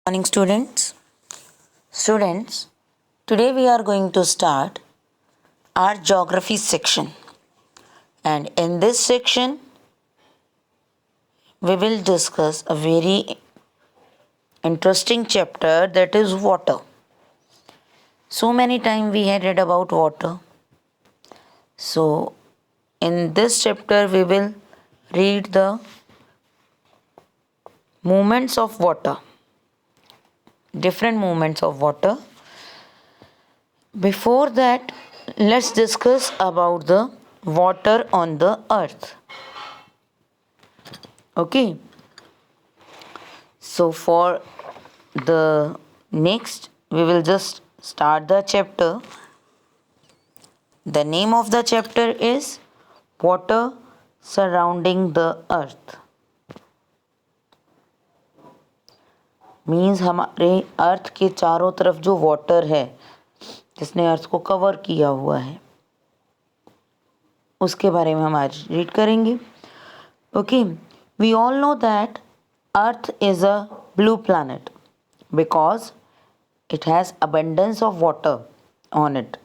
Morning, students, today we are going to start our geography section, and in this section we will discuss a very interesting chapter, that is water. So many times we had read about water, so in this chapter we will read the movements of water, different movements of water. Before that, let's discuss about the water on the earth. Okay, so for the next, we will just start the chapter. The name of the chapter is Water Surrounding the Earth. Means हमारे अर्थ के चारों तरफ जो water है, जिसने अर्थ को cover किया हुआ है, उसके बारे में हम आज रीड करेंगे. Okay, we all know that earth is a blue planet because it has abundance of water on it.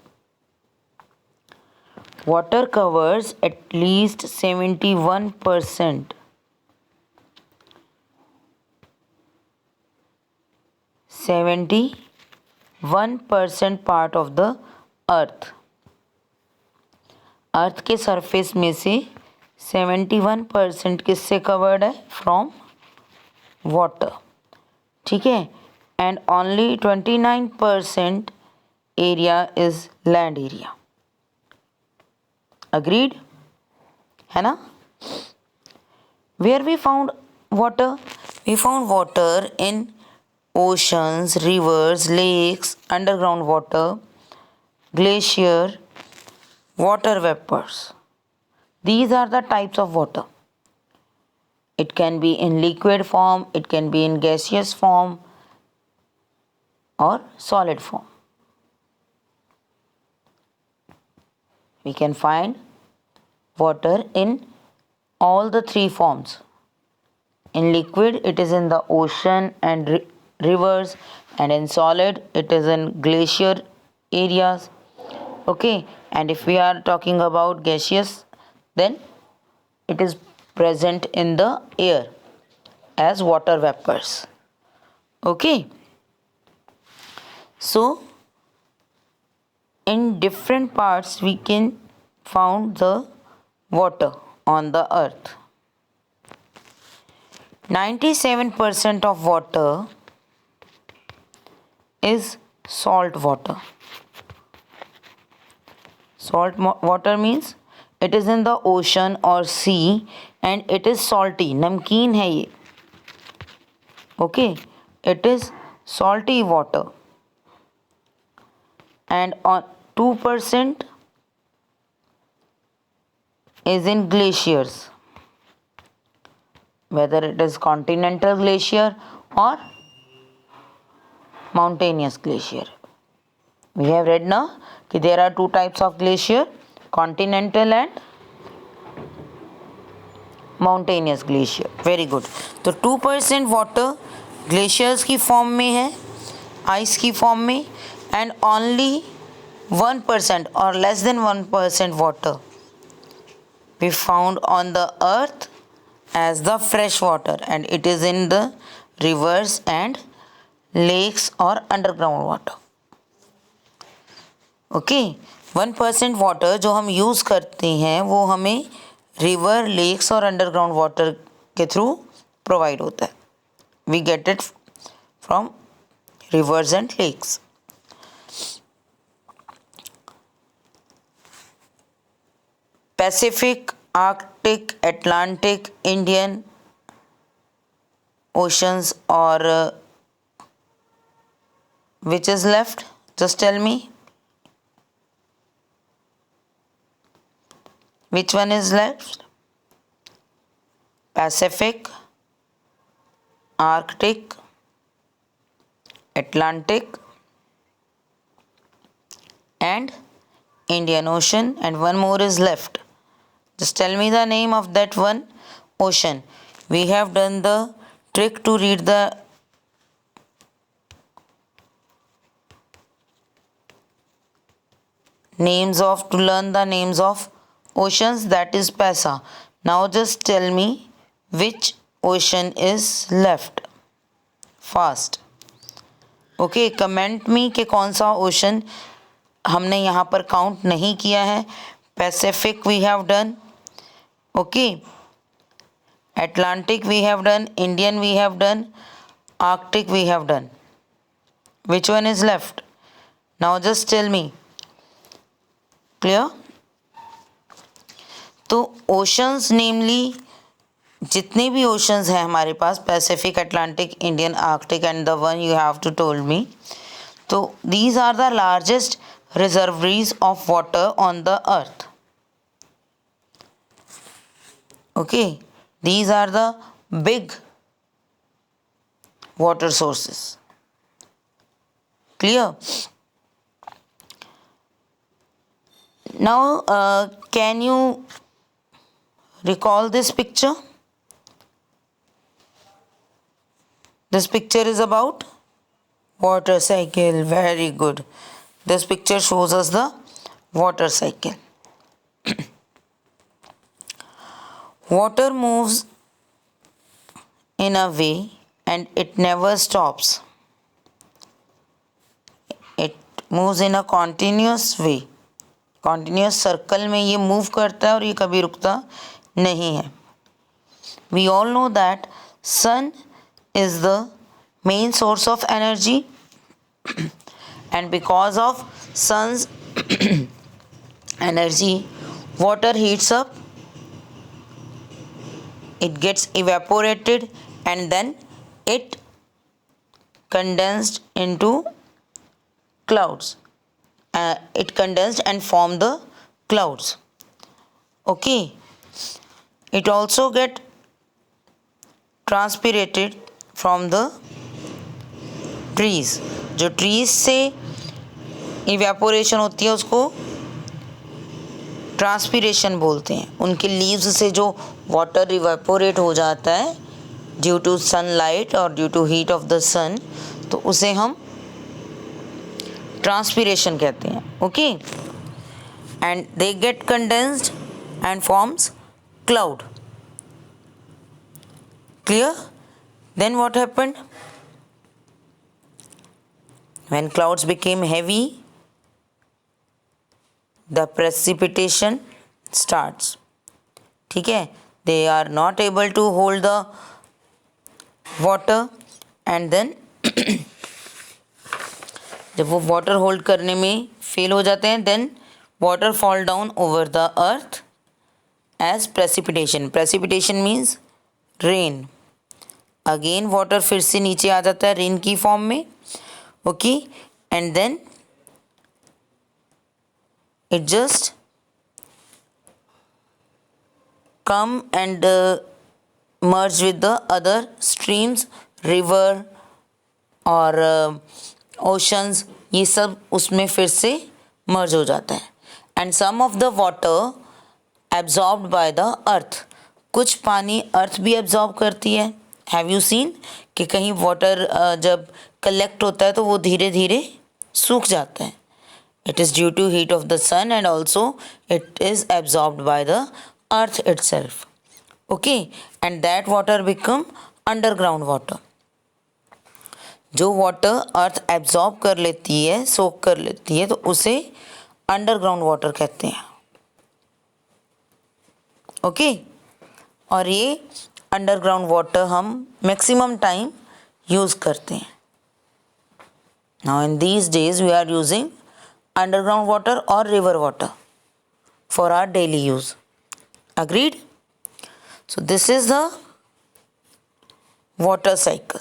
Water covers at least 71% 71% part of the earth. Earth के सरफेस में से 71% किससे कवर्ड है? From water. ठीक है, and only 29% area is land area. Agreed है ना? Where we found water? We found water in oceans, rivers, lakes, underground water, glacier, water vapors. These are the types of water. It can be in liquid form, it can be in gaseous form or solid form. We can find water in all the three forms. In liquid, it is in the ocean and rivers, and in solid it is in glacier areas. Okay, and if we are talking about gaseous, then it is present in the air as water vapors. Okay, so in different parts we can found the water on the earth. 97% of water is salt water. Salt water means it is in the ocean or sea and it is salty. नमकीन है ये. Okay, it is salty water. And on 2% is in glaciers, whether it is continental glacier or mountainous glacier. We have read now that there are two types of glacier, continental and mountainous glacier. Very good. तो 2% water glaciers की form में है, ice की form में, and only 1% or less than 1% water we found on the earth as the fresh water, and it is in the rivers and lakes or underground water. Okay, 1% water जो हम use करते हैं वो हमें river, lakes और underground water के through provide होता है. We get it from rivers and lakes. Pacific, Arctic, Atlantic, Indian oceans, or which is left? Just tell me. Which one is left? Pacific, Arctic, Atlantic, and Indian Ocean, and one more is left. Just tell me the name of that one ocean. We have done the trick to read the to learn the names of oceans, that is paisa. Now just tell me which ocean is left. Fast. Okay comment me कि कौन सा ocean हमने यहाँ पर count नहीं किया है. Pacific we have done. Okay Atlantic we have done, Indian we have done, Arctic we have done. Which one is left? Now just tell me. Clear? तो oceans namely जितने भी oceans हैं हमारे पास, Pacific, Atlantic, Indian, Arctic and the one you have to told me. तो these are the largest reservoirs of water on the earth. Okay. These are the big water sources. Clear? Now, can you recall this picture? This picture is about water cycle. Very good. This picture shows us the water cycle. Water moves in a way and it never stops. It moves in a continuous way. Continuous circle में ये move करता है और ये कभी रुकता नहीं है. We all know that sun is the main source of energy and because of sun's energy, water heats up. It gets evaporated and then it condensed into clouds. It condensed and formed the clouds. Okay. It also get transpirated from the trees. जो trees से evaporation होती है उसको transpiration बोलते हैं. उनके leaves से जो वाटर इवेपोरेट हो जाता है ड्यू टू सनलाइट और due to heat of the sun, तो उसे हम ट्रांसपीरेशन कहते हैं. Okay and they get condensed and forms cloud. Clear? Then what happened? When clouds became heavy, the precipitation starts. ठीक है, they are not able to hold the water and then जब वो water hold करने में fail हो जाते हैं, then water fall down over the earth as precipitation. Precipitation means rain. Again water फिर से नीचे आ जाता है rain की form में. Okay, and then it just come and merge with the other streams, river और oceans, ये सब उसमें फिर से merge हो जाता है. And some of the water absorbed by the earth. कुछ पानी अर्थ भी absorb करती है. Have you seen कि कहीं water जब collect होता है तो वो धीरे धीरे सूख जाता है. It is due to heat of the sun and also it is absorbed by the earth itself. Okay, and that water become underground water. जो water earth absorb कर लेती है, soak कर लेती है, तो उसे underground water कहते हैं. Okay, और ये underground water हम maximum time use करते हैं. Now in these days we are using underground water or river water for our daily use. Agreed? So this is the water cycle.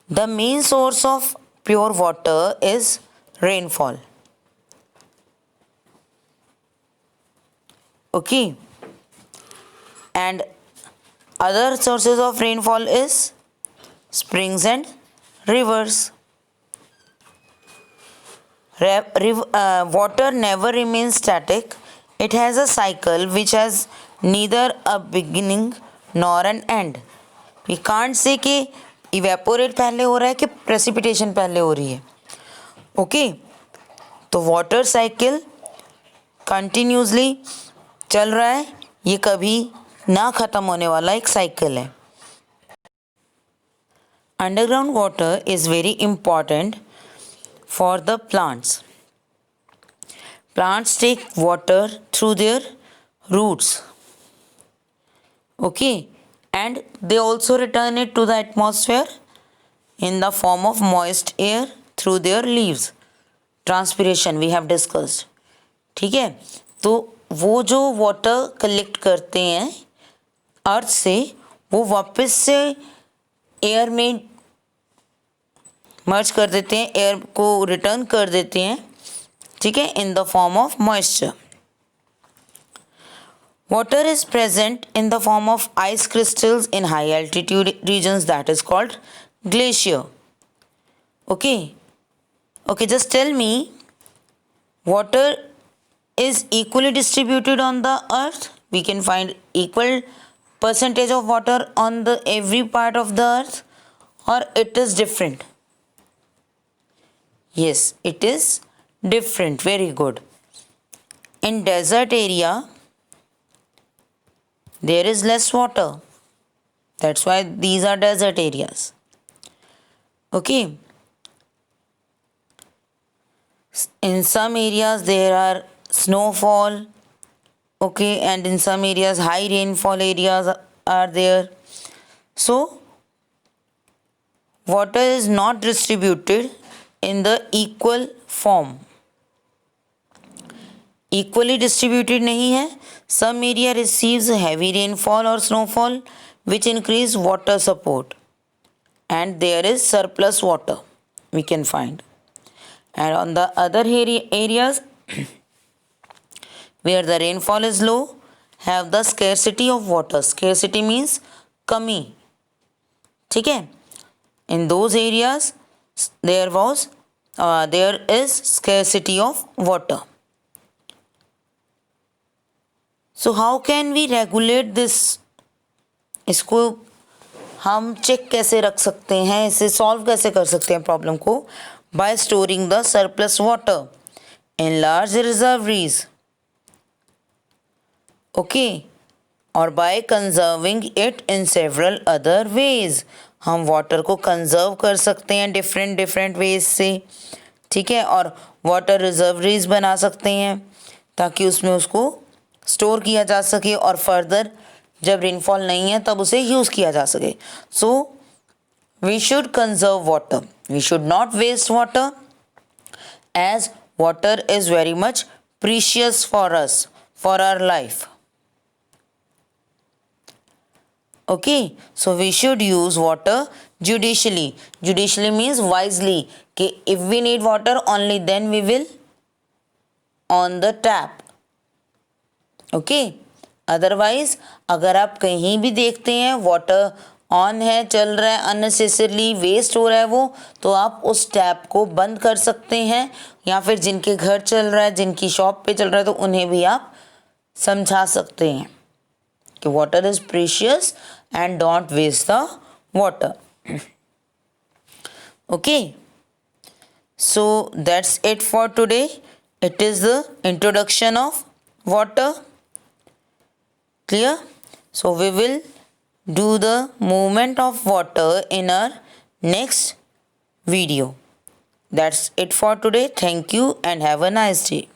The main source of pure water is rainfall. Okay, and other sources of rainfall is springs and rivers. Water never remains static. It has a cycle which has neither a beginning nor an end. We can't say कि evaporate पहले हो रहा है कि precipitation पहले हो रही है. ओके, तो वाटर साइकिल कंटिन्यूसली चल रहा है, ये कभी ना ख़त्म होने वाला एक साइकिल है. Underground water is very important for the plants. Plants take water through their roots. Okay, and they also return it to the atmosphere in the form of moist air through their leaves. Transpiration we have discussed. ठीक है, तो वो जो water collect करते हैं अर्थ से, वो वापस से एयर में मर्ज कर देते हैं, एयर को रिटर्न कर देते हैं. ठीक है, in the form of moisture. Water is present in the form of ice crystals in high altitude regions, that is called glacier. Okay, just tell me, water is equally distributed on the earth? We can find equal percentage of water on the every part of the earth, or it is different? Yes, it is different. Very good. In desert area there is less water, that's why these are desert areas. Okay, in some areas there are snowfall, okay, and in some areas high rainfall areas are there. So water is not distributed in the equal form, equally distributed नहीं है. Some area receives heavy rainfall or snowfall which increase water support, and there is surplus water we can find. And on the other areas where the rainfall is low have the scarcity of water. Scarcity means कमी. ठीक है, in those areas there is scarcity of water. So how can we regulate this? इसको हम check कैसे रख सकते हैं, इसे सॉल्व कैसे कर सकते हैं प्रॉब्लम को? by storing the surplus water in large reservoirs. Okay, और by conserving it in several other ways. हम वाटर को कंजर्व कर सकते हैं डिफरेंट वेज से. ठीक है, और वाटर रिजर्वरीज बना सकते हैं ताकि उसमें उसको स्टोर किया जा सके और फर्दर जब रेनफॉल नहीं है तब उसे यूज़ किया जा सके. So we should conserve water, we should not waste water, as water is very much precious for us, for our life. Okay, so we should use water judicially. Judicially means wisely. कि if we need water only then we will on the tap. Okay, otherwise अगर आप कहीं भी देखते हैं water on है, चल रहा है, अननेसेसरली वेस्ट हो रहा है वो, तो आप उस टैप को बंद कर सकते हैं, या फिर जिनके घर चल रहा है, जिनकी शॉप पे चल रहा है, तो उन्हें भी आप समझा सकते हैं कि water is precious and don't waste the water. Okay, so that's it for today. It is the introduction of water. Clear? So we will do the movement of water in our next video. That's it for today. Thank you and have a nice day.